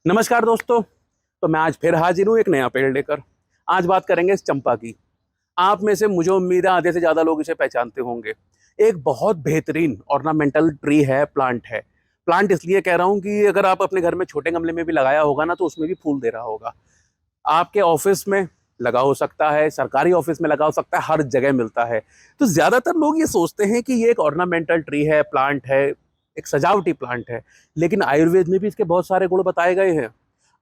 नमस्कार दोस्तों। तो मैं आज फिर हाजिर हूँ एक नया पेड़ लेकर। आज बात करेंगे इस चंपा की। आप में से मुझे उम्मीद है आधे से ज़्यादा लोग इसे पहचानते होंगे। एक बहुत बेहतरीन ऑर्नामेंटल ट्री है, प्लांट है। प्लांट इसलिए कह रहा हूँ कि अगर आप अपने घर में छोटे गमले में भी लगाया होगा ना, तो उसमें भी फूल दे रहा होगा। आपके ऑफिस में लगा हो सकता है, सरकारी ऑफिस में लगा हो सकता है, हर जगह मिलता है। तो ज़्यादातर लोग ये सोचते हैं कि ये एक ऑर्नामेंटल ट्री है, प्लांट है, एक सजावटी प्लांट है। लेकिन आयुर्वेद में भी इसके बहुत सारे गुण बताए गए हैं।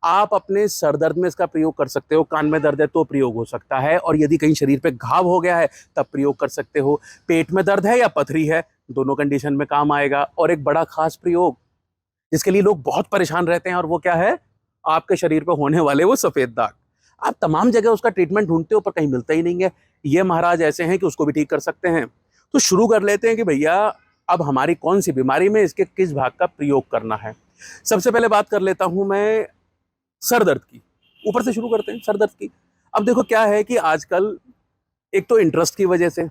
आप अपने सर दर्द में इसका प्रयोग कर सकते हो, कान में दर्द है तो प्रयोग हो सकता है, और यदि कहीं शरीर पे घाव हो गया है तब प्रयोग कर सकते हो। पेट में दर्द है या पथरी है, दोनों कंडीशन में काम आएगा। और एक बड़ा खास प्रयोग जिसके लिए लोग बहुत परेशान रहते हैं, और वो क्या है? आपके शरीर पे होने वाले वो सफेद दाग। आप तमाम जगह उसका ट्रीटमेंट ढूंढते हो पर कहीं मिलता ही नहीं है। ये महाराज ऐसे हैं कि उसको भी ठीक कर सकते हैं। तो शुरू कर लेते हैं कि भैया अब हमारी कौन सी बीमारी में इसके किस भाग का प्रयोग करना है। सबसे पहले बात कर लेता हूं मैं सर दर्द की। ऊपर से शुरू करते हैं सर दर्द की। अब देखो क्या है कि आजकल एक तो इंटरेस्ट की वजह से,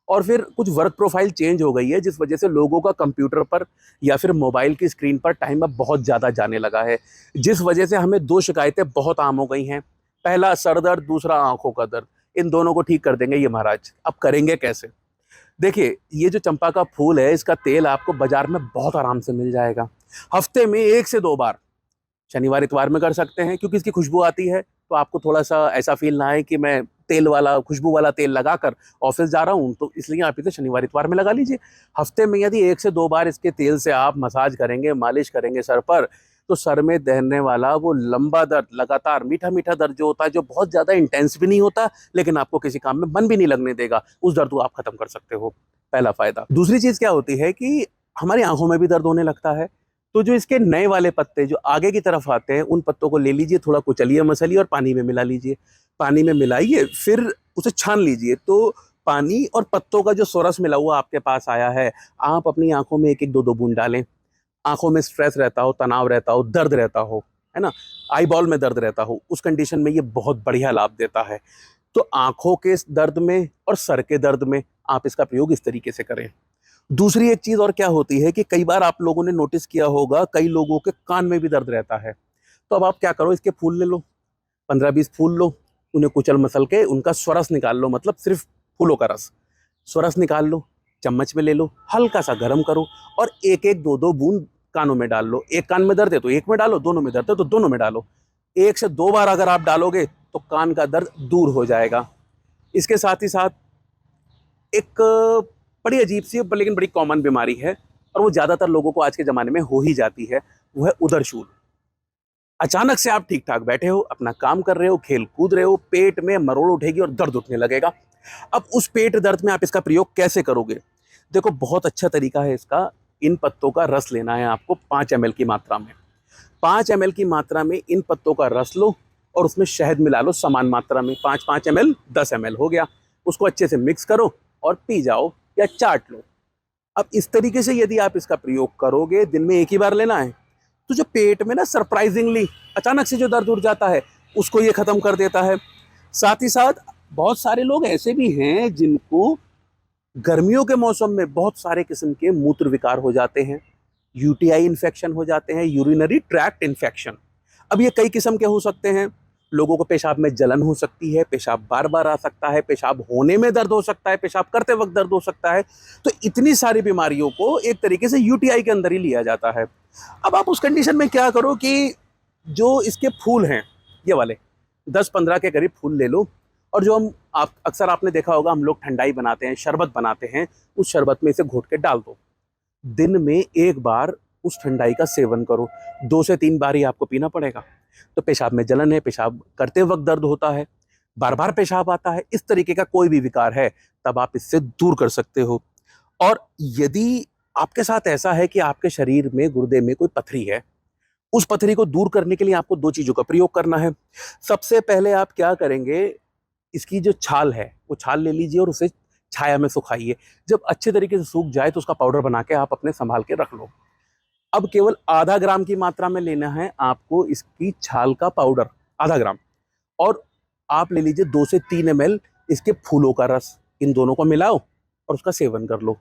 और फिर कुछ वर्क प्रोफाइल चेंज हो गई है, जिस वजह से लोगों का कंप्यूटर पर या फिर मोबाइल की स्क्रीन पर टाइम अब बहुत ज़्यादा जाने लगा है। जिस वजह से हमें दो शिकायतें बहुत आम हो गई हैं। पहला सर दर्द, दूसरा आंखों का दर्द। इन दोनों को ठीक कर देंगे ये महाराज। अब करेंगे कैसे? देखिए, ये जो चंपा का फूल है, इसका तेल आपको बाजार में बहुत आराम से मिल जाएगा। हफ्ते में 1 से 2 बार, शनिवार इतवार में कर सकते हैं, क्योंकि इसकी खुशबू आती है तो आपको थोड़ा सा ऐसा फील ना है कि मैं तेल वाला, खुशबू वाला तेल लगाकर ऑफिस जा रहा हूँ। तो इसलिए आप इसे शनिवार इतवार में लगा लीजिए। हफ्ते में यदि 1 से 2 बार इसके तेल से आप मसाज करेंगे, मालिश करेंगे सर पर, तो सर में दहने वाला वो लंबा दर्द, लगातार मीठा मीठा दर्द जो होता है, जो बहुत ज्यादा इंटेंस भी नहीं होता लेकिन आपको किसी काम में मन भी नहीं लगने देगा, उस दर्द को आप खत्म कर सकते हो। पहला फायदा। दूसरी चीज क्या होती है कि हमारी आंखों में भी दर्द होने लगता है। तो जो इसके नए वाले पत्ते जो आगे की तरफ आते हैं, उन पत्तों को ले लीजिए, थोड़ा कुचलिए मसलिए और पानी में मिला लीजिए। पानी में मिलाइए, फिर उसे छान लीजिए। तो पानी और पत्तों का जो सोरस मिला हुआ आपके पास आया है, आप अपनी आंखों में एक एक दो दो बूंद डालें। आंखों में स्ट्रेस रहता हो, तनाव रहता हो, दर्द रहता हो, है ना, आई बॉल में दर्द रहता हो, उस कंडीशन में ये बहुत बढ़िया लाभ देता है। तो आंखों के दर्द में और सर के दर्द में आप इसका प्रयोग इस तरीके से करें। दूसरी एक चीज और क्या होती है कि कई बार आप लोगों ने नोटिस किया होगा, कई लोगों के कान में भी दर्द रहता है। तो अब आप क्या करो, इसके फूल ले लो, 15-20 फूल लो, उन्हें कुचल मसल के उनका स्वरस निकाल लो, मतलब सिर्फ फूलों का रस। स्वरस निकाल लो, चम्मच में ले लो, हल्का सा गर्म करो, और एक एक दो दो बूंद कानों में डाल लो। एक कान में दर्द है तो एक में डालो, दोनों में दर्द है तो दोनों में डालो। 1 से 2 बार अगर आप डालोगे तो कान का दर्द दूर हो जाएगा। इसके साथ ही साथ एक बड़ी अजीब सी लेकिन बड़ी कॉमन बीमारी है, और वो ज्यादातर लोगों को आज के जमाने में हो ही जाती है, वो है उदरशूल। अचानक से आप ठीक ठाक बैठे हो, अपना काम कर रहे हो, खेल कूद रहे हो, पेट में मरोड़ उठेगी और दर्द उठने लगेगा। अब उस पेट दर्द में आप इसका प्रयोग कैसे करोगे? देखो, बहुत अच्छा तरीका है इसका। इन पत्तों का रस लेना है आपको 5 ml की मात्रा में। 5 ml की मात्रा में इन पत्तों का रस लो, और उसमें शहद मिला लो समान मात्रा में। 5-5 ml, 10 ml हो गया। उसको अच्छे से मिक्स करो और पी जाओ या चाट लो। अब इस तरीके से यदि आप इसका प्रयोग करोगे, दिन में एक ही बार लेना है, तो जो पेट में ना सरप्राइजिंगली अचानक से जो दर्द उठ जाता है, उसको ये खत्म कर देता है। साथ ही साथ बहुत सारे लोग ऐसे भी हैं जिनको गर्मियों के मौसम में बहुत सारे किस्म के मूत्र विकार हो जाते हैं, यूटीआई इन्फेक्शन हो जाते हैं, यूरिनरी ट्रैक्ट इन्फेक्शन। अब ये कई किस्म के हो सकते हैं। लोगों को पेशाब में जलन हो सकती है, पेशाब बार बार आ सकता है, पेशाब होने में दर्द हो सकता है, पेशाब करते वक्त दर्द हो सकता है। तो इतनी सारी बीमारियों को एक तरीके से यूटीआई के अंदर ही लिया जाता है। अब आप उस कंडीशन में क्या करो कि जो इसके फूल हैं, ये वाले 10-15 के करीब फूल ले लो, और जो हम आप अक्सर आपने देखा होगा, हम लोग ठंडाई बनाते हैं, शरबत बनाते हैं, उस शरबत में इसे घोट के डाल दो। दिन में एक बार उस ठंडाई का सेवन करो। 2 से 3 बार ही आपको पीना पड़ेगा। तो पेशाब में जलन है, पेशाब करते वक्त दर्द होता है, बार बार पेशाब आता है, इस तरीके का कोई भी विकार है, तब आप इससे दूर कर सकते हो। और यदि आपके साथ ऐसा है कि आपके शरीर में, गुर्दे में कोई पथरी है, उस पथरी को दूर करने के लिए आपको 2 चीजों का प्रयोग करना है। सबसे पहले आप क्या करेंगे, इसकी जो छाल है वो छाल ले लीजिए और उसे छाया में सुखाइए। जब अच्छे तरीके से सूख जाए तो उसका पाउडर बना के आप अपने संभाल के रख लो। अब केवल आधा ग्राम की मात्रा में लेना है आपको इसकी छाल का पाउडर, आधा ग्राम। और आप ले लीजिए 2 से 3 ml इसके फूलों का रस। इन दोनों को मिलाओ और उसका सेवन कर लो।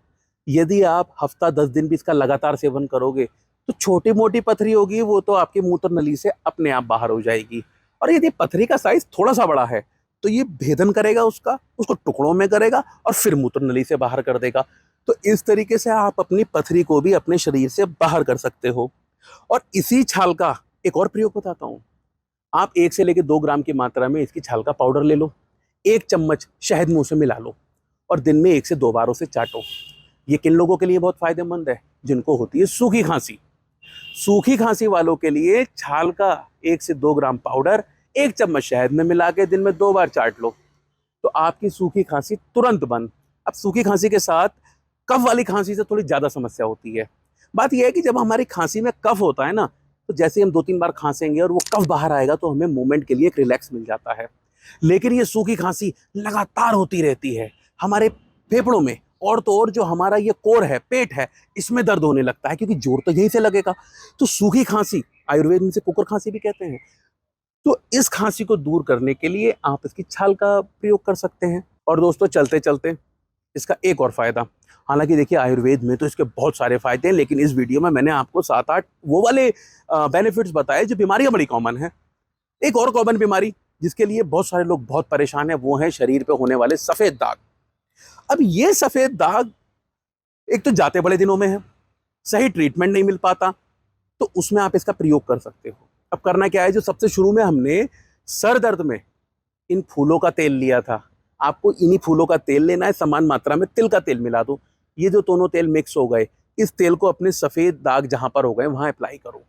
यदि आप हफ्ता 10 दिन भी इसका लगातार सेवन करोगे, तो छोटी मोटी पथरी होगी वो तो आपकी मूत्र नली से अपने आप बाहर हो जाएगी। और यदि पथरी का साइज थोड़ा सा बड़ा है तो ये भेदन करेगा उसका, उसको टुकड़ों में करेगा और फिर मूत्र नली से बाहर कर देगा। तो इस तरीके से आप अपनी पथरी को भी अपने शरीर से बाहर कर सकते हो। और इसी छाल का एक और प्रयोग बताता हूँ। आप 1 से लेकर 2 ग्राम की मात्रा में इसकी छाल का पाउडर ले लो, 1 चम्मच शहद मुंह से मिला लो और दिन में 1 से 2 बार उसे चाटो। ये किन लोगों के लिए बहुत फायदेमंद है? जिनको होती है सूखी खांसी। सूखी खांसी वालों के लिए छाल का 1 से 2 ग्राम पाउडर 1 चम्मच शहद में मिला के दिन में 2 बार चाट लो, तो आपकी सूखी खांसी तुरंत बंद। अब सूखी खांसी के साथ कफ वाली खांसी से थोड़ी ज़्यादा समस्या होती है। बात यह है कि जब हमारी खांसी में कफ होता है ना, तो जैसे हम 2-3 बार खांसेंगे और वो कफ बाहर आएगा तो हमें मूवमेंट के लिए एक रिलैक्स मिल जाता है। लेकिन ये सूखी खांसी लगातार होती रहती है हमारे फेफड़ों में, और तो और जो हमारा ये कोर है, पेट है, इसमें दर्द होने लगता है क्योंकि जोर तो यहीं से लगेगा। तो सूखी खांसी, आयुर्वेद में इसे कुकर खांसी भी कहते हैं। तो इस खांसी को दूर करने के लिए आप इसकी छाल का प्रयोग कर सकते हैं। और दोस्तों चलते चलते इसका एक और फायदा, हालांकि देखिए आयुर्वेद में तो इसके बहुत सारे फायदे हैं, लेकिन इस वीडियो में मैंने आपको 7-8 वो वाले बेनिफिट्स बताए जो बीमारियां बड़ी कॉमन है। एक और कॉमन बीमारी जिसके लिए बहुत सारे लोग बहुत परेशान है, वो है शरीर पे होने वाले सफेद दाग। अब ये सफेद दाग एक तो जाते बड़े दिनों में है, सही ट्रीटमेंट नहीं मिल पाता, तो उसमें आप इसका प्रयोग कर सकते हो। अब करना क्या है, जो सबसे शुरू में हमने सर दर्द में इन फूलों का तेल लिया था, आपको इन्हीं फूलों का तेल लेना है, समान मात्रा में तिल का तेल मिला दो। ये जो दोनों तेल मिक्स हो गए, इस तेल को अपने सफ़ेद दाग जहाँ पर हो गए वहाँ अप्लाई करो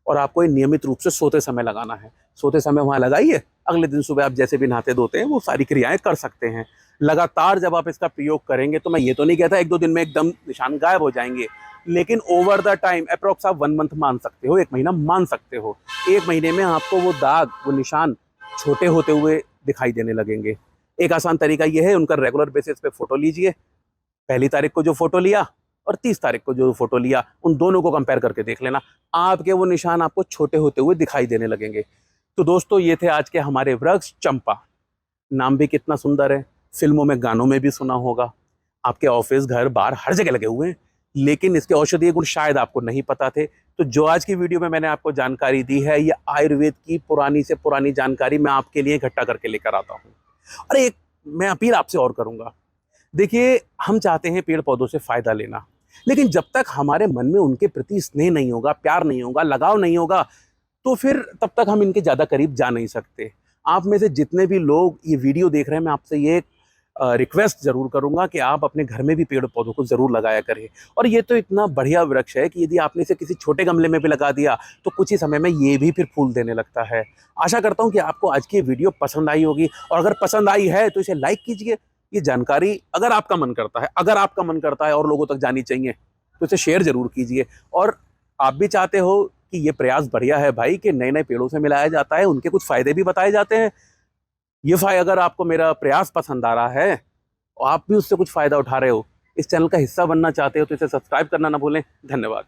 और आपको ये नियमित रूप से सोते समय लगाना है। सोते समय वहाँ लगाइए, अगले दिन सुबह आप जैसे भी नहाते धोते हैं वो सारी क्रियाएं कर सकते हैं। लगातार जब आप इसका प्रयोग करेंगे, तो मैं ये तो नहीं कहता 1-2 दिन में एकदम निशान गायब हो जाएंगे, लेकिन ओवर द टाइम अप्रॉक्स आप 1 मंथ मान सकते हो, 1 महीना मान सकते हो। 1 महीने में आपको वो दाग, वो निशान छोटे होते हुए दिखाई देने लगेंगे। एक आसान तरीका ये है, उनका रेगुलर बेसिस पे फोटो लीजिए। पहली तारीख को जो फोटो लिया और 30 तारीख को जो फोटो लिया, उन दोनों को कंपेयर करके देख लेना, आपके वो निशान आपको छोटे होते हुए दिखाई देने लगेंगे। तो दोस्तों ये थे आज के हमारे वृक्ष चंपा। नाम भी कितना सुंदर है, फिल्मों में, गानों में भी सुना होगा, आपके ऑफिस, घर, बार हर जगह लगे हुए हैं, लेकिन इसके औषधीय गुण शायद आपको नहीं पता थे। तो जो आज की वीडियो में मैंने आपको जानकारी दी है, ये आयुर्वेद की पुरानी से पुरानी जानकारी मैं आपके लिए इकट्ठा करके लेकर आता हूँ। और एक मैं अपील आपसे और करूँगा, देखिए हम चाहते हैं पेड़ पौधों से फ़ायदा लेना, लेकिन जब तक हमारे मन में उनके प्रति स्नेह नहीं होगा, प्यार नहीं होगा, लगाव नहीं होगा, तो फिर तब तक हम इनके ज़्यादा करीब जा नहीं सकते। आप में से जितने भी लोग ये वीडियो देख रहे हैं, मैं आपसे ये रिक्वेस्ट ज़रूर करूँगा कि आप अपने घर में भी पेड़ पौधों को ज़रूर लगाया करें। और ये तो इतना बढ़िया वृक्ष है कि यदि आपने इसे किसी छोटे गमले में भी लगा दिया तो कुछ ही समय में ये भी फिर फूल देने लगता है। आशा करता हूँ कि आपको आज की वीडियो पसंद आई होगी, और अगर पसंद आई है तो इसे लाइक कीजिए। ये जानकारी अगर आपका मन करता है और लोगों तक जानी चाहिए, तो इसे शेयर ज़रूर कीजिए। और आप भी चाहते हो कि ये प्रयास बढ़िया है भाई, कि नए नए पेड़ों से मिलाया जाता है, उनके कुछ फ़ायदे भी बताए जाते हैं। अगर आपको मेरा प्रयास पसंद आ रहा है और आप भी उससे कुछ फ़ायदा उठा रहे हो, इस चैनल का हिस्सा बनना चाहते हो, तो इसे सब्सक्राइब करना ना भूलें। धन्यवाद।